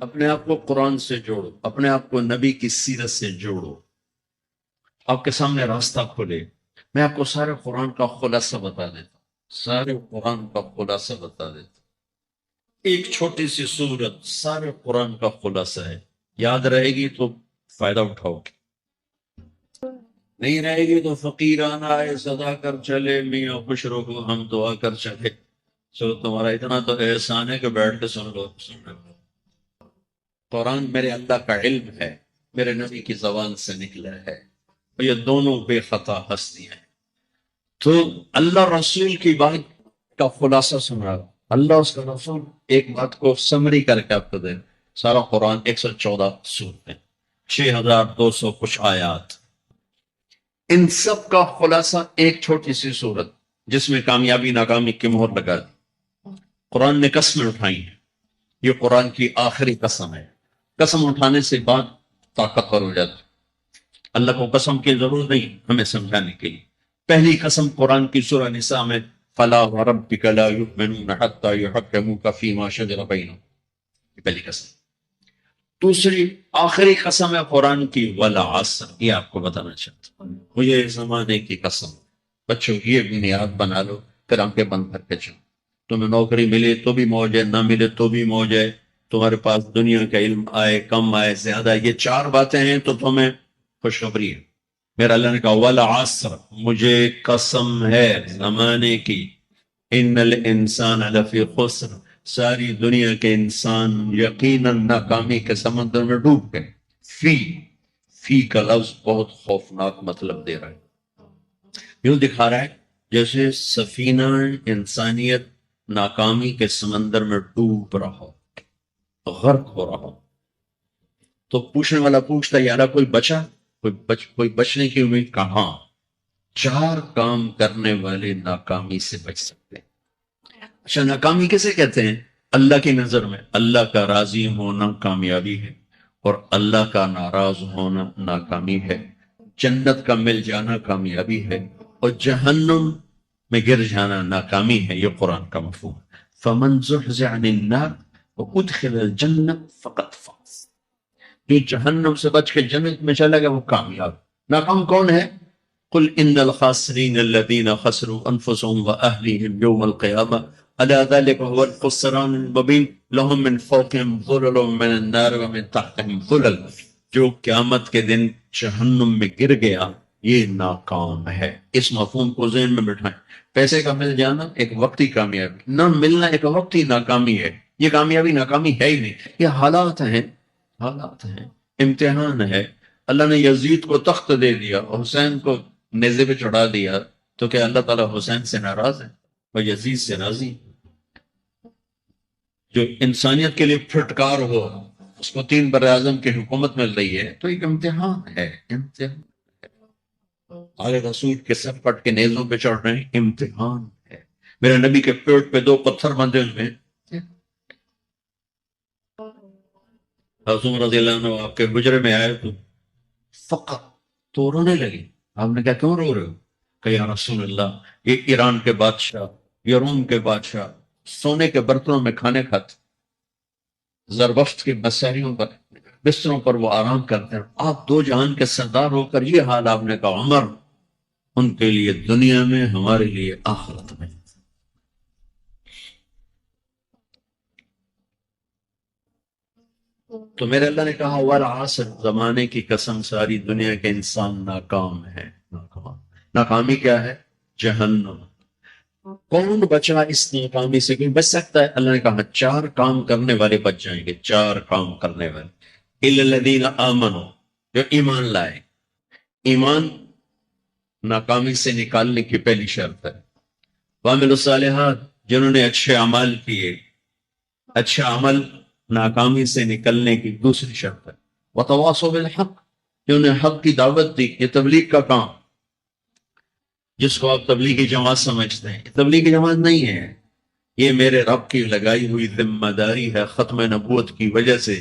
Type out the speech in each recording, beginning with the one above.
اپنے آپ کو قرآن سے جوڑو، اپنے آپ کو نبی کی سیرت سے جوڑو، آپ کے سامنے راستہ کھلے۔ میں آپ کو سارے قرآن کا خلاصہ بتا دیتا ہوں، سارے قرآن کا خلاصہ بتا دیتا ہوں۔ ایک چھوٹی سی سورت سارے قرآن کا خلاصہ ہے، یاد رہے گی تو فائدہ اٹھاؤ گے، نہیں رہے گی تو فقیرانہ آئے صدا کر چلے، میاں خوش رہو ہم دعا کر چلے۔ چلو تمہارا اتنا تو احسان ہے کہ بیٹھ کے سن لو۔ قرآن میرے اللہ کا علم ہے، میرے نبی کی زبان سے نکلا ہے، اور یہ دونوں بے خطا ہستیاں ہیں۔ تو اللہ رسول کی بات کا خلاصہ سنا، اللہ اس کا رسول ایک بات کو سمری کر کے آپ کو دے۔ سارا قرآن 114 سورتیں، 6200 کچھ آیات، ان سب کا خلاصہ ایک چھوٹی سی سورت جس میں کامیابی ناکامی کی مہر لگا دی۔ قرآن نے قسمیں اٹھائی ہیں، یہ قرآن کی آخری قسم ہے۔ قسم اٹھانے سے بات طاقتور ہو جاتی، اللہ کو قسم کی ضرورت نہیں ہمیں سمجھانے کے لیے۔ پہلی قسم قرآن کی سورہ نساء میں فلا وربک لا یؤمنون حتی یحکموک فیما شجر بینہم، یہ پہلی قسم۔ دوسری آخری قسم ہے قرآن کی والعصر، یہ آپ کو بتانا چاہتا ہوں، مجھے اس زمانے کی قسم۔ بچوں یہ بنیاد بنا لو، پھر آنکھیں بند کر کے چلو۔ تمہیں نوکری ملے تو بھی موج ہے، نہ ملے تو بھی موج ہے، تمہارے پاس دنیا کا علم آئے کم آئے زیادہ، یہ چار باتیں ہیں تو تمہیں خوشخبری ہے۔ میرا اللہ نے کہا والعصر، مجھے قسم ہے زمانے کی، ان الانسان لفی خسر، ساری دنیا کے انسان یقیناً ناکامی کے سمندر میں ڈوب گئے۔ فی کا لفظ بہت خوفناک مطلب دے رہا ہے، یوں دکھا رہا ہے جیسے سفینہ انسانیت ناکامی کے سمندر میں ڈوب رہا ہو، غرق ہو رہا ہو۔ تو پوچھنے والا پوچھتا یارا کوئی بچا، کوئی بچنے کی امید کہاں؟ چار کام کرنے والے ناکامی سے بچ سکتے ہیں۔ اچھا ناکامی کسے کہتے ہیں؟ اللہ کی نظر میں اللہ کا راضی ہونا کامیابی ہے، اور اللہ کا ناراض ہونا ناکامی ہے۔ جنت کا مل جانا کامیابی ہے، اور جہنم میں گر جانا ناکامی ہے، یہ قرآن کا مفہوم۔ فمن زحزح عن النار وادخل الجنہ فقد فاز، جو جہنم سے بچ کے جنت میں چلا گیا وہ کامیاب۔ ناکام کون ہے؟ قل ان الخاسرین الذین خسروا انفسهم واہلیہم یوم القیامہ الا ذلک هو الخسران المبین لهم من فوقهم ظلل من النار ومن تحتهم ظلل، جو قیامت کے دن جہنم میں گر گیا یہ ناکام ہے۔ اس مفہوم کو ذہن میں بٹھائیں۔ پیسے کا مل جانا ایک وقتی کامیابی، نہ ملنا ایک وقتی ناکامی ہے، یہ کامیابی ناکامی ہے ہی نہیں، یہ حالات ہیں، حالات ہیں، امتحان ہے۔ اللہ نے یزید کو تخت دے دیا اور حسین کو نیزے پہ چڑھا دیا، تو کیا اللہ تعالیٰ حسین سے ناراض ہے اور یزید سے راضی؟ جو انسانیت کے لیے پھٹکار ہو، اس کو 3 براعظم کی حکومت مل رہی ہے، تو ایک امتحان ہے، امتحان ہے۔ آگے رسول کے سر پٹ کے نیزوں پہ چڑھ رہے ہیں، امتحان ہے۔ میرے نبی کے پیٹ پہ 2 پتھر بندھے ہوئے ہیں۔ حضرت رضی اللہ عنہ آپ کے حجرے میں آئے تو فقط تو رونے لگے۔ آپ نے کہا کیوں رو رہے ہو؟ کہ یا رسول اللہ یہ ایران کے بادشاہ، یہ روم کے بادشاہ سونے کے برتنوں میں کھانے کھاتے، زربفت کی مساریوں پر بستروں پر وہ آرام کرتے ہیں، آپ 2 جہان کے سردار ہو کر یہ حال آپ نے کہا۔ عمر، ان کے لیے دنیا میں، ہمارے لیے آخرت میں۔ تو میرے اللہ نے کہا والعصر، زمانے کی قسم ساری دنیا کے انسان ناکام ہے، ناکام۔ ناکامی کیا ہے؟ جہنم۔ کون بچا اس ناکامی سے؟ کوئی بچ سکتا ہے؟ اللہ نے کہا 4 کام کرنے والے بچ جائیں گے، 4 کام کرنے والے۔ الا الذین آمنوا، جو ایمان لائے۔ ایمان ناکامی سے نکالنے کی پہلی شرط ہے۔ وعملوا الصالحات، جنہوں نے اچھے اعمال کیے۔ اچھا عمل ناکامی سے نکلنے کی دوسری شرط ہے۔ وتواصوا بالحق، جنہوں نے حق کی دعوت دی، یہ تبلیغ کا کام، جس کو آپ تبلیغی جماعت سمجھتے ہیں، یہ تبلیغی جماعت نہیں ہے، یہ میرے رب کی لگائی ہوئی ذمہ داری ہے ختم نبوت کی وجہ سے،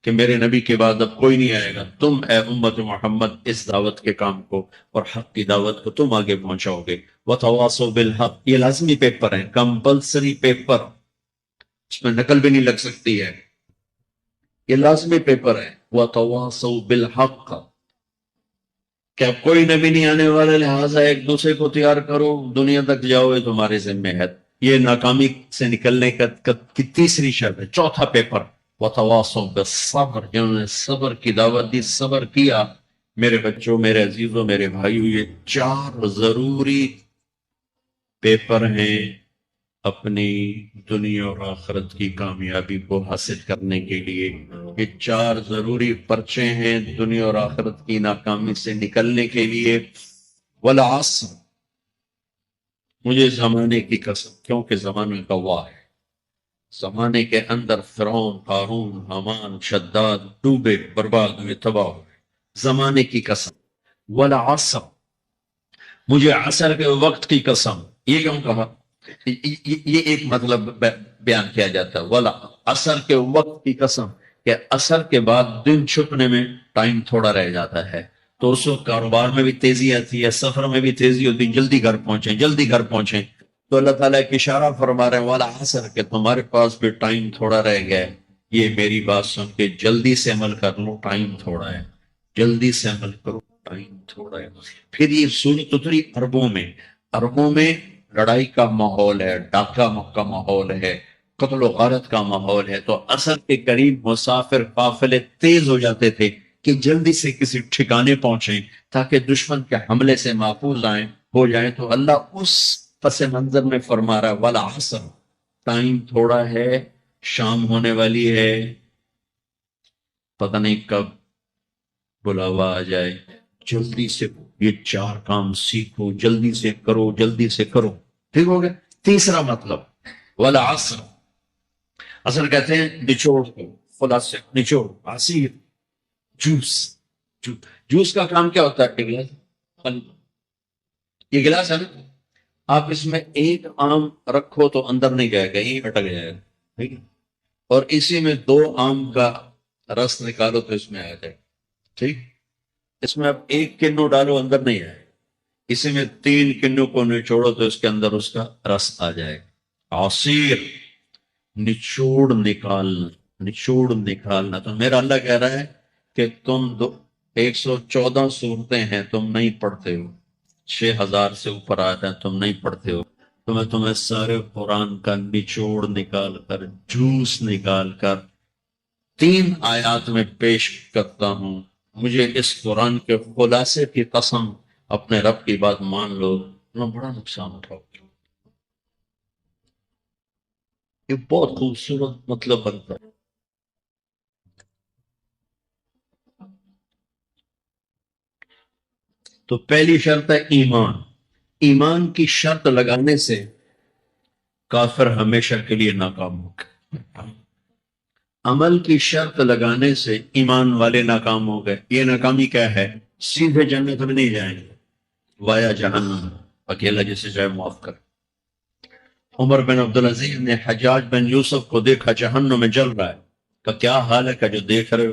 کہ میرے نبی کے بعد اب کوئی نہیں آئے گا، تم اے امت محمد اس دعوت کے کام کو اور حق کی دعوت کو تم آگے پہنچاؤ گے۔ وتواصوا بالحق، یہ لازمی پیپر ہے، کمپلسری پیپر، اس میں نقل بھی نہیں لگ سکتی ہے۔ یہ لازمی پیپر ہے. وَتَوَاصَوْا بِالْحَقِّ کہ اب کوئی نبی نہیں آنے والا، لہٰذا ایک دوسرے کو تیار کرو، دنیا تک جاؤ، یہ تمہارے ذمہ ہے. یہ ناکامی سے نکلنے کی تیسری شرط ہے. چوتھا پیپر وَتَوَاصَوْا بِالصَّبْرِ، جنہوں نے صبر کی دعوت دی، صبر کیا. میرے بچوں، میرے عزیزوں، میرے بھائیوں، یہ 4 ضروری پیپر ہیں اپنی دنیا اور آخرت کی کامیابی کو حاصل کرنے کے لیے. یہ 4 ضروری پرچے ہیں دنیا اور آخرت کی ناکامی سے نکلنے کے لیے. والعصر، مجھے زمانے کی قسم، کیونکہ زمانہ گواہ ہے. زمانے کے اندر فرعون، قارون، حامان، شداد ڈوبے، برباد ہوئے، تباہ ہوئے. زمانے کی قسم. والعصر، مجھے عصر کے وقت کی قسم. یہ کیوں کہا؟ یہ ایک مطلب بیان کیا جاتا ہے. والا عصر کے وقت کی قسم، کہ عصر کے بعد دن چھپنے میں ٹائم تھوڑا رہ جاتا ہے، تو اس وقت کاروبار میں بھی تیزی آتی ہے، سفر میں بھی تیزی ہوتی ہے، جلدی گھر پہنچیں، جلدی گھر پہنچیں. تو اللہ تعالیٰ ایک اشارہ فرما رہے ہیں والا عصر، کہ تمہارے پاس بھی ٹائم تھوڑا رہ گیا ہے. یہ میری بات سن کے جلدی سے عمل کر لو، ٹائم تھوڑا ہے. جلدی سے عمل کرو، ٹائم تھوڑا ہے. پھر یہ سورت اتری عربوں میں لڑائی کا ماحول ہے، ڈاکہ کا ماحول ہے، قتل و غارت کا ماحول ہے. تو عصر کے قریب مسافر قافلے تیز ہو جاتے تھے کہ جلدی سے کسی ٹھکانے پہنچیں تاکہ دشمن کے حملے سے محفوظ ہو جائیں. تو اللہ اس پس منظر میں فرما رہا ہے والعصر، ٹائم تھوڑا ہے، شام ہونے والی ہے، پتہ نہیں کب بلاوا آ جائے. جلدی سے یہ 4 کام سیکھو، جلدی سے کرو، جلدی سے کرو. ٹھیک ہو گیا. تیسرا مطلب والعصر، اصل کہتے ہیں نچوڑ کو، خلاصے، نچوڑ، عصیر، جوس. جوس کا کام کیا ہوتا ہے؟ گلاس، یہ گلاس ہے نا، آپ اس میں ایک آم رکھو تو اندر نہیں جائے گا، یہ اٹک جائے گا. ٹھیک ہے. اور اسی میں 2 آم کا رس نکالو تو اس میں آ جائے. ٹھیک. اس میں اب 1 کنو ڈالو، اندر نہیں آئے. اسی میں 3 کنو کو نچوڑو تو اس کے اندر اس کا رس آ جائے. عصیر، نچوڑ نکالنا، نچوڑ نکالنا. تو میرا اللہ کہہ رہا ہے کہ تم 114 صورتیں ہیں، تم نہیں پڑھتے ہو. 6000 سے اوپر آتے ہیں، تم نہیں پڑھتے ہو. تو میں تمہیں سارے قرآن کا نچوڑ نکال کر، جوس نکال کر 3 آیات میں پیش کرتا ہوں. مجھے اس قرآن کے خلاصے کی قسم، اپنے رب کی بات مان لو، تمہیں بڑا نقصان اٹھاؤ. یہ بہت خوبصورت مطلب بنتا ہے. تو پہلی شرط ہے ایمان. ایمان کی شرط لگانے سے کافر ہمیشہ کے لیے ناکام ہوگا. عمل کی شرط لگانے سے ایمان والے ناکام ہو گئے. یہ ناکامی کیا ہے؟ سیدھے جنت میں نہیں جائیں گے، وایا جہنم، اکیلا جسے چاہے معاف کر. عمر بن عبدالعزیز نے حجاج بن یوسف کو دیکھا جہنم میں جل رہا ہے، کہ کیا حال ہے؟ کہ جو دیکھ رہے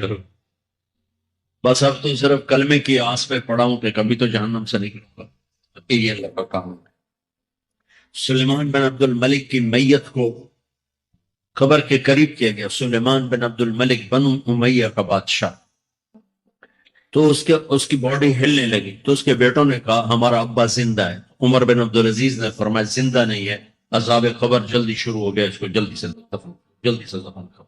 ہو، بس اب تو صرف کلمے کی آس پہ پڑا ہوں کہ کبھی تو جہنم سے نکلوں گا. یہ اللہ کا کام ہے. سلیمان بن عبد الملک کی میت کو قبر کے قریب کیا گیا. سلیمان بن عبد الملک بنو امیہ کا بادشاہ. تو اس کی باڈی ہلنے لگی. تو اس کے بیٹوں نے کہا ہمارا ابا زندہ ہے. عمر بن عبدالعزیز نے فرمایا زندہ نہیں ہے، عذاب قبر جلدی شروع ہو گیا، اس کو جلدی سے دفن کرو.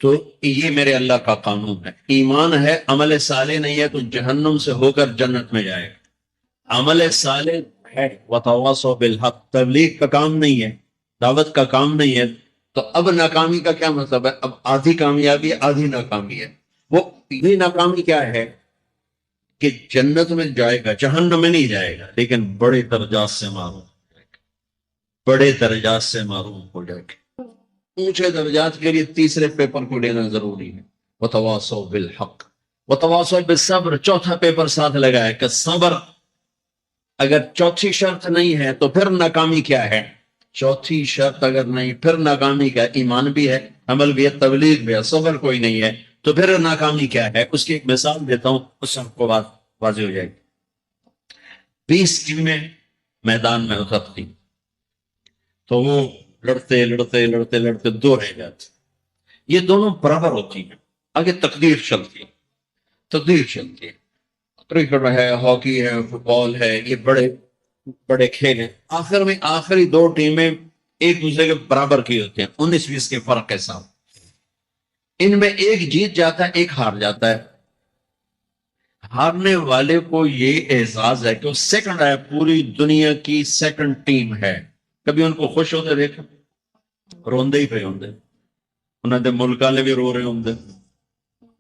تو یہ میرے اللہ کا قانون ہے. ایمان ہے، عمل صالح نہیں ہے تو جہنم سے ہو کر جنت میں جائے گا. عمل صالح ہے، وتواصوا بالحق، تبلیغ کا کام نہیں ہے، دعوت کا کام نہیں ہے. تو اب ناکامی کا کیا مطلب ہے؟ اب آدھی کامیابی آدھی ناکامی ہے. وہ یہ ناکامی کیا ہے کہ جنت میں جائے گا، جہنم میں نہیں جائے گا، لیکن بڑے درجات سے محروم، بڑے درجات سے محروم ہو جائے گا. اونچے درجات کے لیے تیسرے پیپر کو لینا ضروری ہے. وتواصوا بالحق وتواصوا بالصبر. چوتھا پیپر ساتھ لگا ہے کہ صبر. اگر چوتھی شرط نہیں ہے تو پھر ناکامی کیا ہے؟ چوتھی شرط اگر نہیں، پھر ناکامی کیا؟ ایمان بھی ہے، عمل بھی ہے، تبلیغ بھی ہے، صبر کوئی نہیں ہے، تو پھر ناکامی کیا ہے؟ اس کی ایک مثال دیتا ہوں، اس سے آپ کو بات واضح ہو جائے گی. 20 ٹیمیں میدان میں اترتی، تو وہ لڑتے 2 رہ جاتے. یہ دونوں برابر ہوتی ہیں، آگے تقدیر چلتی ہے، تقدیر چلتی ہے۔ کرکٹ ہے، ہاکی ہے، فٹ بال ہے، یہ بڑے بڑے کھیل ہیں، آخر میں آخری دو ٹیمیں ایک دوسرے کے برابر کی ہوتی ہیں، 19-20 کے فرق کے ساتھ، ان میں ایک جیت جاتا ہے، ایک ہار جاتا ہے۔ ہارنے والے کو یہ اعزاز ہے کہ وہ سیکنڈ ہے، پوری دنیا کی سیکنڈ ٹیم ہے۔ کبھی ان کو خوش ہوتے دیکھا؟ روندے ہی پہ ہوندے، انہوں نے ملک والے بھی رو رہے ہوندے،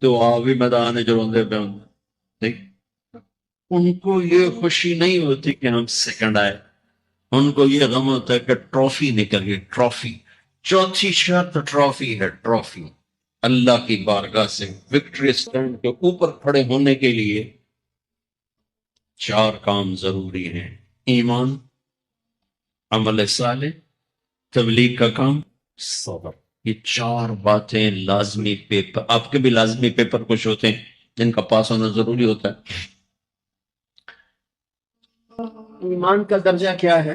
تو آ بھی میدان ہے جو روندے پہ ہوندے، ٹھیک؟ ان کو یہ خوشی نہیں ہوتی کہ ہم سیکنڈ آئے، ان کو یہ غم ہوتا ہے کہ ٹرافی نکل گئی، ٹرافی۔ چوتھی شرط ٹرافی ہے، ٹرافی۔ اللہ کی بارگاہ سے وکٹری اسٹینڈ کے اوپر کھڑے ہونے کے لیے 4 کام ضروری ہیں: ایمان، عمل صالح، تبلیغ کا کام، صبر۔ یہ 4 باتیں لازمی پیپر، آپ کے بھی لازمی پیپر کچھ ہوتے ہیں جن کا پاس ہونا ضروری ہوتا ہے۔ ایمان کا درجہ کیا ہے؟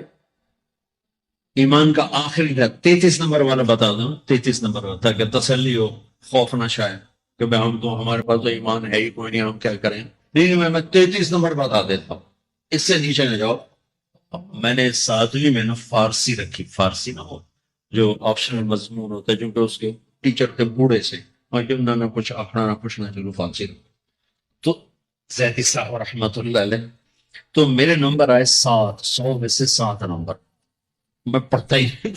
ایمان کا آخری ہے 33 نمبر والا بتا دوں، 33 نمبر والا، تاکہ تسلی ہو، خوف نہ شاید کہ بھئی ہم تو، ہمارے پاس تو ایمان ہے ہی کوئی نہیں، ہم کیا کریں۔ نہیں، میں 33 نمبر بتا دیتا ہوں، اس سے نیچے نہ جاؤ۔ میں نے 7ویں میں فارسی رکھی، فارسی نہ ہو جو آپشنل مضمون ہوتا ہے، کیونکہ اس کے ٹیچر تھے بوڑھے سے، اور کہ انہوں نے کچھ آخنا نہ پوچھنا، چلو فارسی رکھو۔ تو زیدی صاحب رحمۃ اللہ علیہ، تو میرے نمبر آئے 7، 100 میں سے 7 نمبر، میں پڑھتا ہی نہیں۔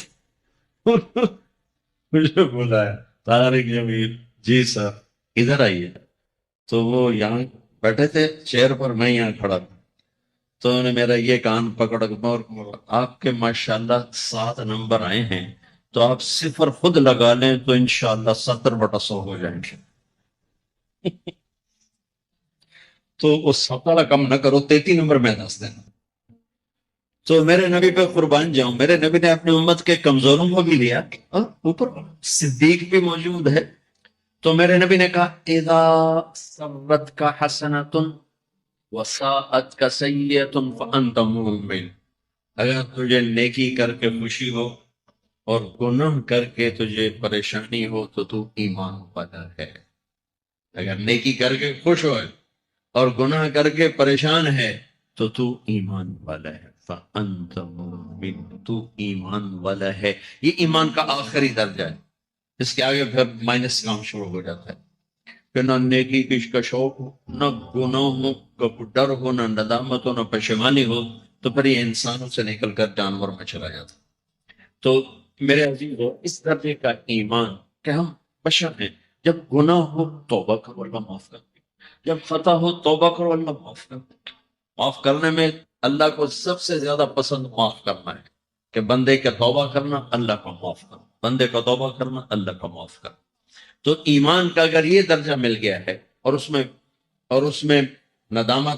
مجھے بلایا طارق جمیل، جی سر ادھر آئیے۔ تو وہ یہاں بیٹھے تھے چیئر پر، میں یہاں کھڑا تھا، تو انہوں نے میرا یہ کان پکڑ اور آپ کے ماشاءاللہ 7 نمبر آئے ہیں، تو آپ صفر خود لگا لیں تو انشاءاللہ 70/100 ہو جائیں گے۔ تو وہ 17 کم نہ کرو، 33 نمبر میں 10 دینا۔ تو میرے نبی پہ قربان جاؤں، میرے نبی نے اپنی امت کے کمزوروں کو بھی لیا، اوپر صدیق بھی موجود ہے، تو میرے نبی نے کہا اذا سرت کا حسنۃ وساءت کا سیئۃ فانت مؤمن، اگر تجھے نیکی کر کے خوشی ہو اور گناہ کر کے تجھے پریشانی ہو تو ایمان والا ہے۔ اگر نیکی کر کے خوش ہو اور گناہ کر کے پریشان ہے تو ایمان والا ہے، فانت مؤمن، تو ایمان والا ہے۔ یہ ایمان کا آخری درجہ ہے، اس کے آگے پھر مائنس کام شروع ہو جاتا ہے کہ نہ نیکی کا شوق ہو، نہ گناہوں کا ڈر ہو، نہ ندامت ہو، نہ پشیمانی ہو، تو پھر یہ انسانوں سے نکل کر جانور میں چلا جاتا۔ تو میرے عزیز ہو، اس درجے کا ایمان کہ ہم بشر ہیں، جب گناہ ہو توبہ کرو، اللہ معاف کر دے، جب خطا ہو توبہ کرو، اللہ معاف کر دے۔ معاف کرنے میں اللہ کو سب سے زیادہ پسند معاف کرنا ہے، کہ بندے کا توبہ کرنا، اللہ کا معاف کرنا، بندے کا توبہ کرنا، اللہ کا معاف کرنا۔ تو ایمان کا اگر یہ درجہ مل گیا ہے، اور اس میں ندامت